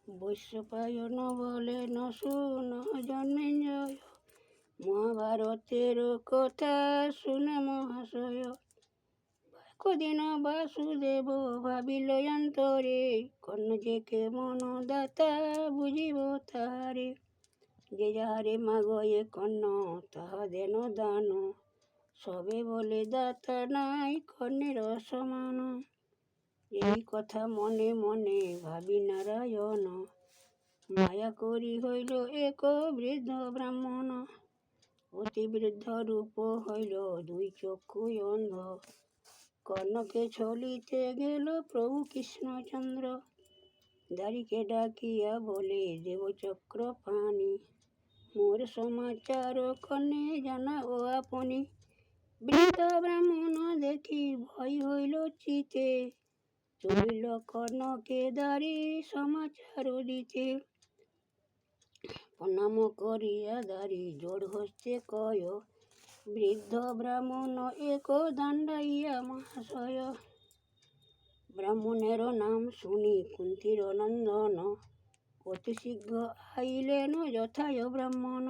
বৈশ্যপায়ন বলেন শুন জন্মেঞ্জয়, মহাভারতের কথা শুনে মহাশয়। কদিন বাসুদেব ভাবিল অন্তরে, কর্ণ যে কেমন দাতা বুঝিব তাহারে। যে যাহারে মাগয়ে কর্ণ তাহা দেন দান, সবে বলে দাতা নাই কর্ণের সমান। এই কথা মনে মনে ভাবি নারায়ণ, মায়া করি হইল এক বৃদ্ধ ব্রাহ্মণ। অতি বৃদ্ধ রূপ হইল দুই চক্ষু অন্ধ, কর্ণকে ছলিতে গেল প্রভু কৃষ্ণচন্দ্র। দারিকে ডাকিয়া বলে দেবচক্র পানি, মোর সমাচার কর্ণে জানা ও আপনি। বৃদ্ধ ব্রাহ্মণ দেখি ভয় হইল চিতে, চলিল কর্ণকে দারি সমাচার দিতে। প্রণাম করিয়া দারি জোড় হস্তে কয়, বৃদ্ধ ব্রাহ্মণ এক দাণ্ডাইয়া মহাশয়। ব্রাহ্মণের নাম শুনি কুন্তীর নন্দন, অতি শীঘ্র আইলেন যথায় ব্রাহ্মণ।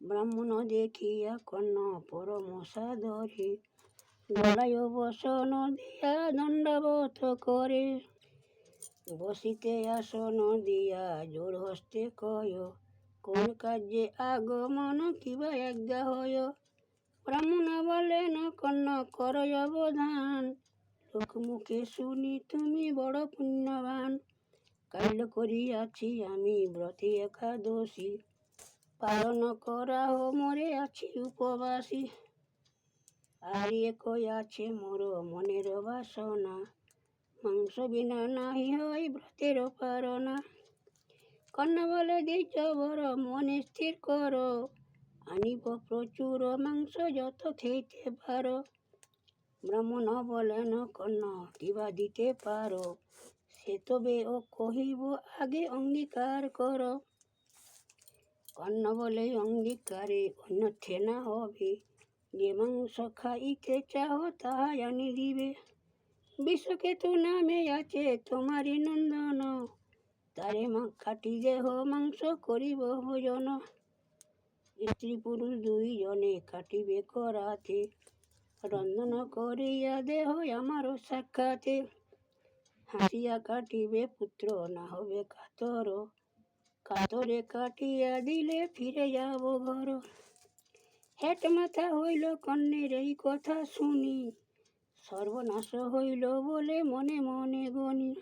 ব্রাহ্মণ দেখিয়া কর্ণ পরম সাদরে, গলায় বসন দিয়া দণ্ডবত করে। বসিতে আসন দিয়া জোড় হস্তে কয়, কোন কার্যে আগমন কিবা আজ্ঞা হয়। ব্রাহ্মণ বলেন কর্ণ কর অবধান, লোকমুখে শুনি তুমি বড় পুণ্যবান। কাল করিয়াছি আমি ব্রতী একাদশী, পালন করাহ মোরে আছি উপবাসী। আর এক আছে মোর মনের বাসনা, মাংস বিনা নাহি হয় ব্রতের পারনা। কর্ণ বলে দিচ্ছ বর মনে স্থির কর, আনিব প্রচুর মাংস যত খেতে পারো। ব্রাহ্মণ বলেন কর্ণ কিবা দিতে পারো, সে তবে ও কহিব আগে অঙ্গীকার কর। কর্ণ বলে অঙ্গীকারে অন্যথে না হবে, যে মাংস খাইতে চাহ তাহা আনি দিবে। বিশ্বকেতু নামে আছে তোমারি নন্দন, তারে খাটি দেহ মাংস করিব ভোজন। স্ত্রী পুরুষ দুইজনে কাটিবে করাতে, রন্ধন করিয়া দেহ আমার সাক্ষাতে। হাসিয়া কাটিবে পুত্র না হবে কাতর, কাতরে কাটিয়া দিলে ফিরে যাব ঘর। হেট মাথা হইল কর্ণের এই কথা শুনি, সর্বনাশ হইল বলে মনে মনে গণি।